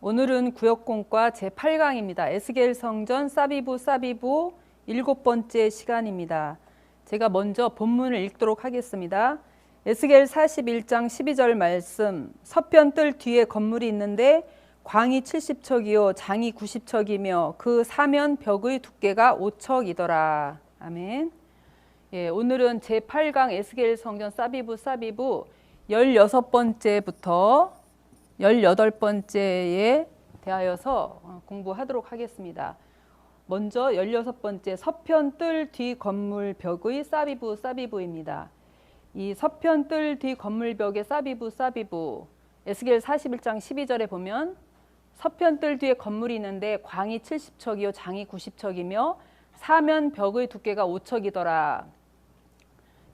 오늘은 구역공과 제8강입니다. 에스겔 성전 사비부 7번째 시간입니다. 제가 먼저 본문을 읽도록 하겠습니다. 에스겔 41장 12절 말씀. 서편 뜰 뒤에 건물이 있는데 광이 70척이요 장이 90척이며 그 사면 벽의 두께가 5척이더라. 아멘. 오늘은 제8강 에스겔 성전 사비부 16번째부터 18번째에 대하여서 공부하도록 하겠습니다. 먼저 16번째 서편 뜰 뒤 건물 벽의 사비부입니다. 이 서편 뜰 뒤 건물 벽의 사비부 에스겔 41장 12절에 보면 서편 뜰 뒤에 건물이 있는데 광이 70척이요 장이 90척이며 사면 벽의 두께가 5척이더라.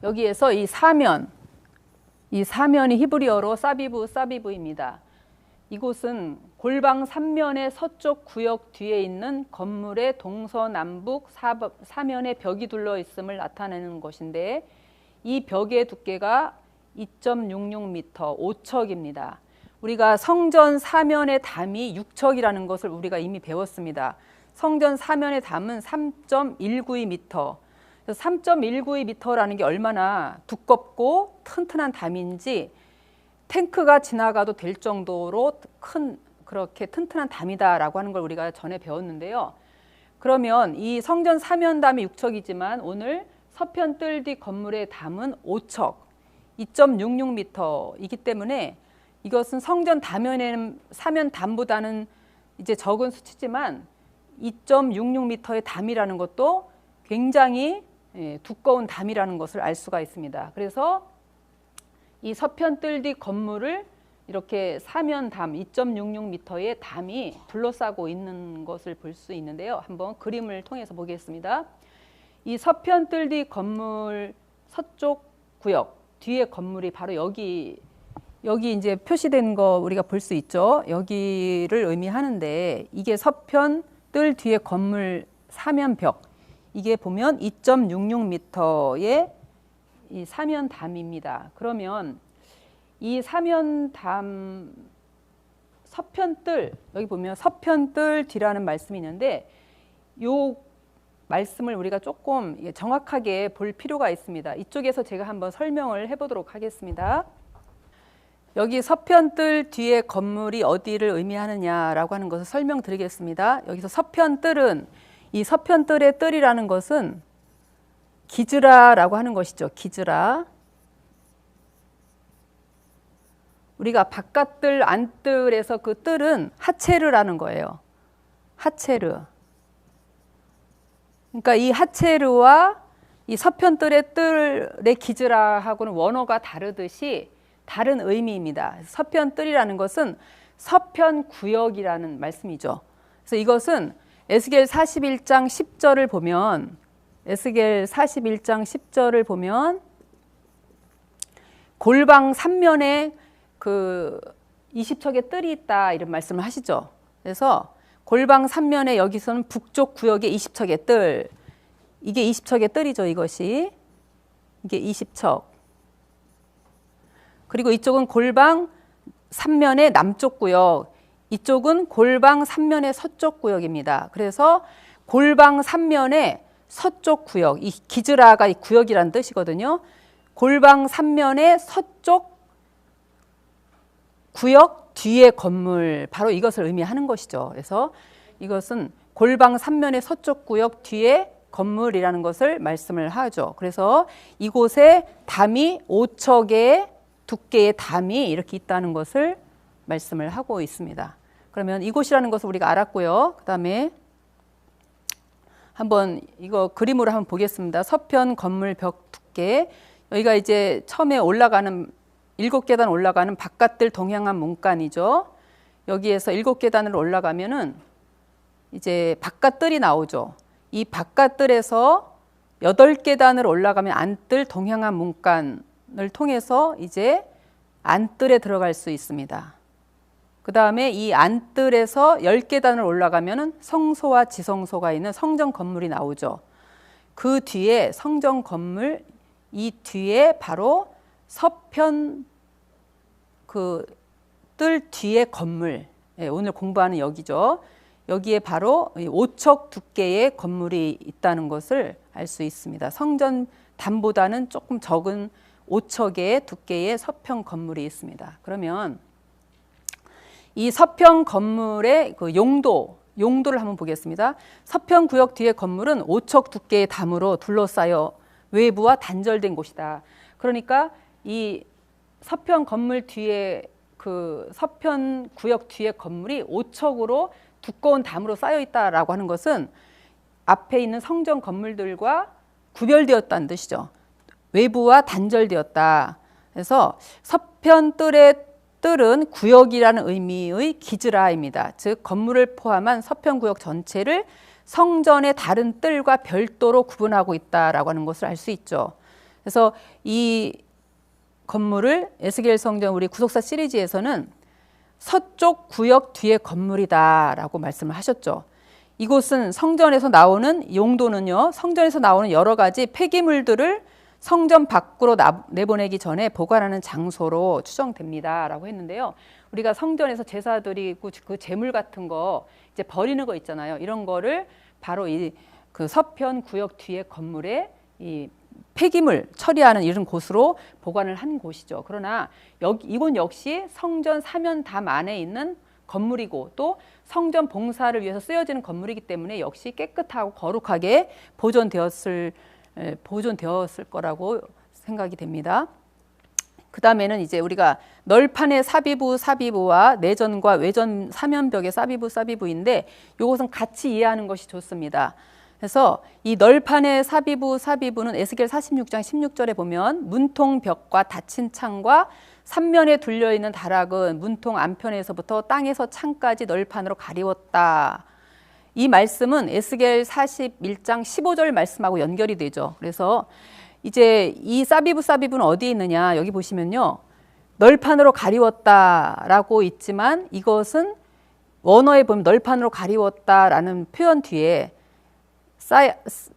여기에서 이 사면이 히브리어로 사비부입니다. 이곳은 골방 3면의 서쪽 구역 뒤에 있는 건물의 동서남북 사면에 벽이 둘러 있음을 나타내는 것인데 이 벽의 두께가 2.66m, 5척입니다. 우리가 성전 사면의 담이 6척이라는 것을 우리가 이미 배웠습니다. 성전 사면의 담은 3.192m. 3.192m라는 게 얼마나 두껍고 튼튼한 담인지 탱크가 지나가도 될 정도로 그렇게 튼튼한 담이다라고 하는 걸 우리가 전에 배웠는데요. 그러면 이 성전 사면담이 6척이지만 오늘 서편 뜰 뒤 건물의 담은 5척, 2.66m이기 때문에 이것은 성전 사면 담보다는 이제 적은 수치지만 2.66m의 담이라는 것도 굉장히 두꺼운 담이라는 것을 알 수가 있습니다. 그래서 이 서편 뜰 뒤 건물을 이렇게 사면 담 2.66m의 담이 둘러싸고 있는 것을 볼 수 있는데요. 한번 그림을 통해서 보겠습니다. 이 서편 뜰 뒤 건물 서쪽 구역 뒤에 건물이 바로 여기 이제 표시된 거 우리가 볼 수 있죠. 여기를 의미하는데 이게 서편 뜰 뒤에 건물 사면벽. 이게 보면 2.66m의 이 사면담입니다. 그러면 이 사면담 서편뜰 여기 보면 서편뜰 뒤라는 말씀이 있는데 이 말씀을 우리가 조금 정확하게 볼 필요가 있습니다. 이쪽에서 제가 한번 설명을 해보도록 하겠습니다. 여기 서편뜰 뒤에 건물이 어디를 의미하느냐라고 하는 것을 설명드리겠습니다. 여기서 서편뜰은 이 서편뜰의 뜰이라는 것은 기즈라라고 하는 것이죠. 기즈라. 우리가 바깥뜰, 안뜰에서 그 뜰은 하체르라는 거예요. 하체르. 그러니까 이 하체르와 이 서편뜰의 뜰의 기즈라하고는 원어가 다르듯이 다른 의미입니다. 서편뜰이라는 것은 서편구역이라는 말씀이죠. 그래서 이것은 에스겔 41장 10절을 보면 골방 3면에 그 20척의 뜰이 있다 이런 말씀을 하시죠. 그래서 골방 3면에 여기서는 북쪽 구역에 20척의 뜰, 이게 20척의 뜰이죠. 이게 20척. 그리고 이쪽은 골방 3면의 남쪽 구역, 이쪽은 골방 3면의 서쪽 구역입니다. 그래서 골방 3면의 서쪽 구역, 이 기즈라가 이 구역이라는 뜻이거든요. 골방 3면의 서쪽 구역 뒤에 건물, 바로 이것을 의미하는 것이죠. 그래서 이것은 골방 3면의 서쪽 구역 뒤에 건물이라는 것을 말씀을 하죠. 그래서 이곳에 담이 5척의 두께의 담이 이렇게 있다는 것을 말씀을 하고 있습니다. 그러면 이곳이라는 것을 우리가 알았고요. 그 다음에 한번 이거 그림으로 한번 보겠습니다. 서편 건물 벽 두께. 여기가 이제 처음에 올라가는 7계단 올라가는 바깥뜰 동향한 문간이죠. 여기에서 7계단을 올라가면은 이제 바깥뜰이 나오죠. 이 바깥뜰에서 8계단을 올라가면 안뜰 동향한 문간을 통해서 이제 안뜰에 들어갈 수 있습니다. 그 다음에 이 안뜰에서 10계단을 올라가면 성소와 지성소가 있는 성전 건물이 나오죠. 그 뒤에 성전 건물, 이 뒤에 바로 서편 그 뜰 뒤에 건물, 오늘 공부하는 여기죠. 여기에 바로 5척 두께의 건물이 있다는 것을 알 수 있습니다. 성전 담보다는 조금 적은 5척의 두께의 서평 건물이 있습니다. 그러면 이 서평 건물의 그 용도를 한번 보겠습니다. 서평 구역 뒤의 건물은 5척 두께의 담으로 둘러싸여 외부와 단절된 곳이다. 그러니까 이 서평 건물 뒤에 그 서평 구역 뒤의 건물이 5척으로 두꺼운 담으로 쌓여 있다라고 하는 것은 앞에 있는 성전 건물들과 구별되었다는 뜻이죠. 외부와 단절되었다. 그래서 서편 뜰의 뜰은 구역이라는 의미의 기즈라입니다. 즉 건물을 포함한 서편 구역 전체를 성전의 다른 뜰과 별도로 구분하고 있다라고 하는 것을 알 수 있죠. 그래서 이 건물을 에스겔 성전 우리 구속사 시리즈에서는 서쪽 구역 뒤의 건물이다라고 말씀을 하셨죠. 이곳은 성전에서 나오는 용도는요. 성전에서 나오는 여러 가지 폐기물들을 성전 밖으로 내보내기 전에 보관하는 장소로 추정됩니다라고 했는데요. 우리가 성전에서 제사 드리고 그 제물 같은 거 이제 버리는 거 있잖아요. 이런 거를 바로 이 그 서편 구역 뒤의 건물에 이 폐기물 처리하는 이런 곳으로 보관을 한 곳이죠. 그러나 이곳 역시 성전 사면담 안에 있는 건물이고 또 성전 봉사를 위해서 쓰여지는 건물이기 때문에 역시 깨끗하고 거룩하게 보존되었을 거라고 생각이 됩니다. 그 다음에는 이제 우리가 널판의 사비부와 내전과 외전 사면벽의 사비부인데 이것은 같이 이해하는 것이 좋습니다. 그래서 이 널판의 사비부는 에스겔 46장 16절에 보면 문통벽과 닫힌 창과 3면에 둘려있는 다락은 문통 안편에서부터 땅에서 창까지 널판으로 가리웠다. 이 말씀은 에스겔 41장 15절 말씀하고 연결이 되죠. 그래서 이제 이 사비부는 어디에 있느냐 여기 보시면요. 널판으로 가리웠다라고 있지만 이것은 원어에 보면 널판으로 가리웠다라는 표현 뒤에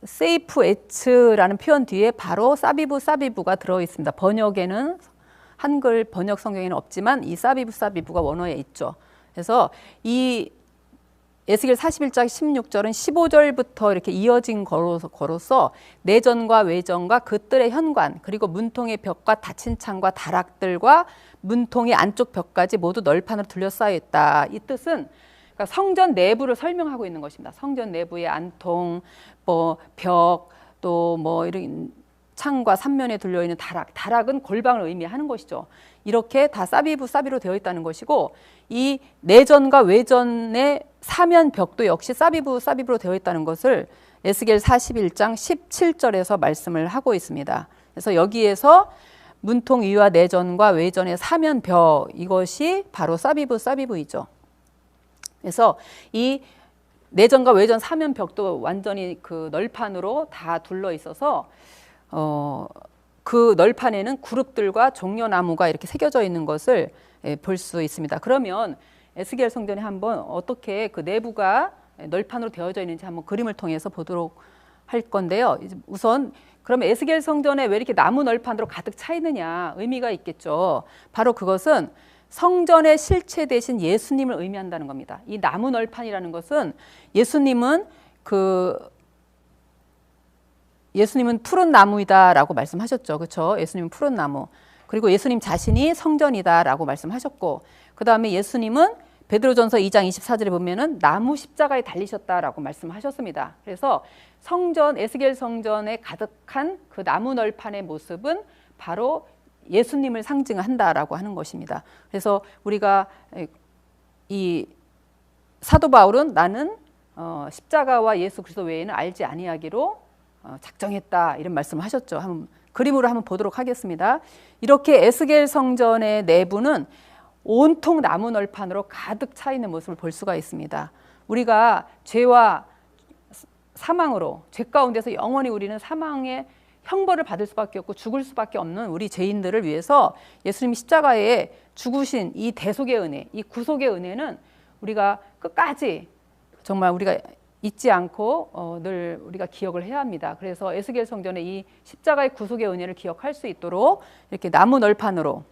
세이프 에츠라는 표현 뒤에 바로 사비부가 들어 있습니다. 번역에는 한글 번역 성경에는 없지만 이 사비부가 원어에 있죠. 그래서 이 에스겔 41장 16절은 15절부터 이렇게 이어진 거로서 내전과 외전과 그 뜰의 현관 그리고 문통의 벽과 닫힌 창과 다락들과 문통의 안쪽 벽까지 모두 널판으로 둘러싸여 있다. 이 뜻은 그러니까 성전 내부를 설명하고 있는 것입니다. 성전 내부의 안통, 벽, 또 이런 창과 3면에 둘려 있는 다락은 골방을 의미하는 것이죠. 이렇게 다 사비로 되어 있다는 것이고 이 내전과 외전의 사면 벽도 역시 사비부로 되어 있다는 것을 에스겔 41장 17절에서 말씀을 하고 있습니다. 그래서 여기에서 문통 위와 내전과 외전의 사면 벽 이것이 바로 사비부이죠. 그래서 이 내전과 외전 사면 벽도 완전히 그 널판으로 다 둘러 있어서 그 널판에는 그룹들과 종려나무가 이렇게 새겨져 있는 것을 볼 수 있습니다. 그러면 에스겔 성전에 한번 어떻게 그 내부가 널판으로 되어져 있는지 한번 그림을 통해서 보도록 할 건데요. 우선 그러면 에스겔 성전에 왜 이렇게 나무 널판으로 가득 차 있느냐 의미가 있겠죠. 바로 그것은 성전의 실체 대신 예수님을 의미한다는 겁니다. 이 나무 널판이라는 것은 예수님은 푸른 나무이다라고 말씀하셨죠. 그렇죠? 예수님은 푸른 나무. 그리고 예수님 자신이 성전이다라고 말씀하셨고 그 다음에 예수님은 베드로전서 2장 24절에 보면은 나무 십자가에 달리셨다라고 말씀하셨습니다. 그래서 에스겔 성전에 가득한 그 나무 널판의 모습은 바로 예수님을 상징한다라고 하는 것입니다. 그래서 우리가 이 사도 바울은 나는 십자가와 예수 그리스도 외에는 알지 아니하기로 작정했다 이런 말씀을 하셨죠. 그림으로 한번 보도록 하겠습니다. 이렇게 에스겔 성전의 내부는 온통 나무 널판으로 가득 차 있는 모습을 볼 수가 있습니다. 우리가 죄와 사망으로 죄 가운데서 영원히 우리는 사망의 형벌을 받을 수밖에 없고 죽을 수밖에 없는 우리 죄인들을 위해서 예수님이 십자가에 죽으신 이 대속의 은혜, 이 구속의 은혜는 우리가 끝까지 정말 우리가 잊지 않고 늘 우리가 기억을 해야 합니다. 그래서 에스겔 성전의 이 십자가의 구속의 은혜를 기억할 수 있도록 이렇게 나무 널판으로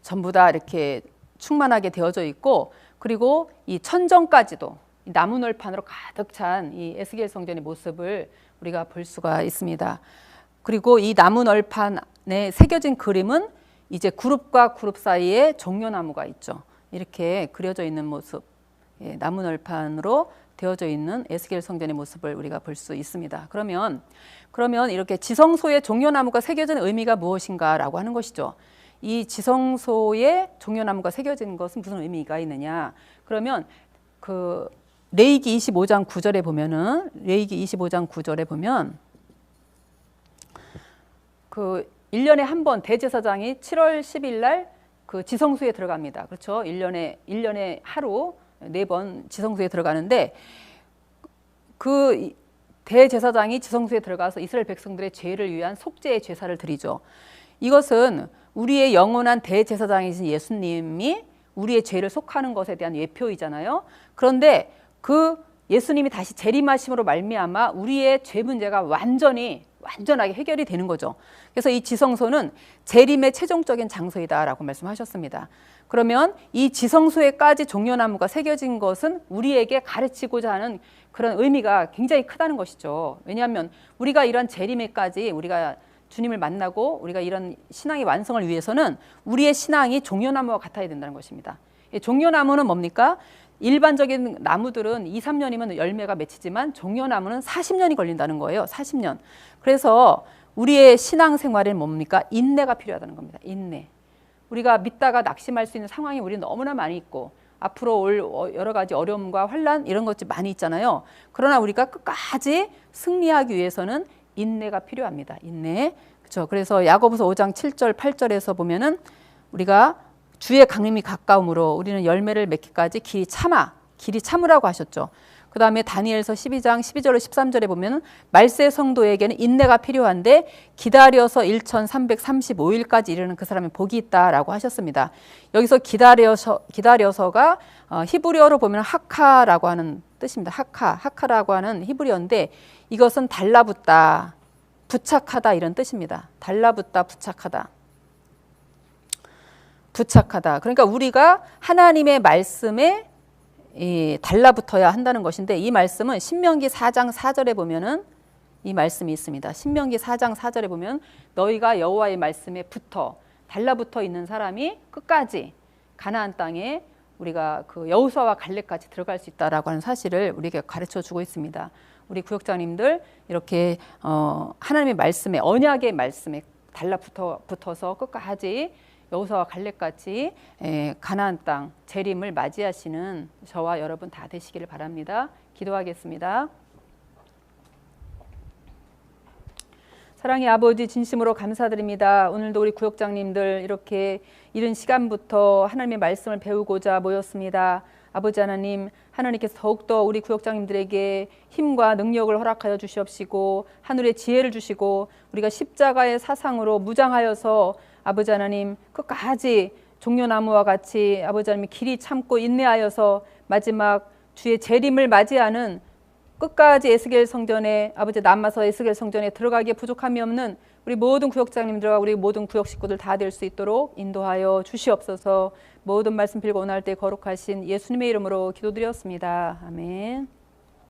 전부 다 이렇게 충만하게 되어져 있고 그리고 이 천정까지도 나무널판으로 가득 찬 이 에스겔 성전의 모습을 우리가 볼 수가 있습니다. 그리고 이 나무널판에 새겨진 그림은 이제 그룹과 그룹 사이에 종려나무가 있죠. 이렇게 그려져 있는 모습, 나무널판으로 되어져 있는 에스겔 성전의 모습을 우리가 볼 수 있습니다. 그러면 이렇게 지성소에 종려나무가 새겨진 의미가 무엇인가라고 하는 것이죠. 이 지성소에 종려나무가 새겨진 것은 무슨 의미가 있느냐? 그러면 그 레위기 25장 9절에 보면은 레위기 25장 9절에 보면 그 1년에 한 번 대제사장이 7월 10일 날 그 지성소에 들어갑니다. 그렇죠? 1년에 하루 4번 지성소에 들어가는데 그 대제사장이 지성소에 들어가서 이스라엘 백성들의 죄를 위한 속죄의 제사를 드리죠. 이것은 우리의 영원한 대제사장이신 예수님이 우리의 죄를 속하는 것에 대한 예표이잖아요. 그런데 그 예수님이 다시 재림하심으로 말미암아 우리의 죄 문제가 완전하게 해결이 되는 거죠. 그래서 이 지성소는 재림의 최종적인 장소이다라고 말씀하셨습니다. 그러면 이 지성소에까지 종려나무가 새겨진 것은 우리에게 가르치고자 하는 그런 의미가 굉장히 크다는 것이죠. 왜냐하면 우리가 이런 재림에까지 우리가 주님을 만나고 우리가 이런 신앙의 완성을 위해서는 우리의 신앙이 종려나무와 같아야 된다는 것입니다. 종려나무는 뭡니까? 일반적인 나무들은 2, 3년이면 열매가 맺히지만 종려나무는 40년이 걸린다는 거예요. 40년. 그래서 우리의 신앙생활에는 뭡니까? 인내가 필요하다는 겁니다. 인내. 우리가 믿다가 낙심할 수 있는 상황이 우리는 너무나 많이 있고 앞으로 올 여러 가지 어려움과 환난 이런 것들이 많이 있잖아요. 그러나 우리가 끝까지 승리하기 위해서는 인내가 필요합니다. 인내. 그렇죠. 그래서 야고보서 5장 7절 8절에서 보면은 우리가 주의 강림이 가까움으로 우리는 열매를 맺기까지 길이 참으라고 하셨죠. 그 다음에 다니엘서 12장 12절로 13절에 보면 말세 성도에게는 인내가 필요한데 기다려서 1335일까지 이르는 그 사람의 복이 있다라고 하셨습니다. 여기서 기다려서가 히브리어로 보면 하카라고 하는 뜻입니다. 하카라고 하는 히브리어인데 이것은 달라붙다, 부착하다 이런 뜻입니다. 달라붙다, 부착하다. 그러니까 우리가 하나님의 말씀에 달라붙어야 한다는 것인데 이 말씀은 신명기 4장 4절에 보면은 이 말씀이 있습니다. 신명기 4장 4절에 보면 너희가 여호와의 말씀에 달라붙어 있는 사람이 끝까지 가나안 땅에 우리가 그 여호수아와 갈렙까지 들어갈 수 있다라고 하는 사실을 우리에게 가르쳐 주고 있습니다. 우리 구역장님들 이렇게 하나님의 말씀에 언약의 말씀에 달라붙어서 끝까지 여호수아와 갈렙같이 가나안 땅 재림을 맞이하시는 저와 여러분 다 되시기를 바랍니다. 기도하겠습니다. 사랑의 아버지 진심으로 감사드립니다. 오늘도 우리 구역장님들 이렇게 이른 시간부터 하나님의 말씀을 배우고자 모였습니다. 아버지 하나님께서 더욱더 우리 구역장님들에게 힘과 능력을 허락하여 주시옵시고 하늘의 지혜를 주시고 우리가 십자가의 사상으로 무장하여서 아버지 하나님 끝까지 종려나무와 같이 아버지 하나님 길이 참고 인내하여서 마지막 주의 재림을 맞이하는 끝까지 에스겔 성전에 아버지 남아서 에스겔 성전에 들어가기에 부족함이 없는 우리 모든 구역장님들과 우리 모든 구역 식구들 다 될 수 있도록 인도하여 주시옵소서. 모든 말씀 빌고 원할 때 거룩하신 예수님의 이름으로 기도드렸습니다. 아멘.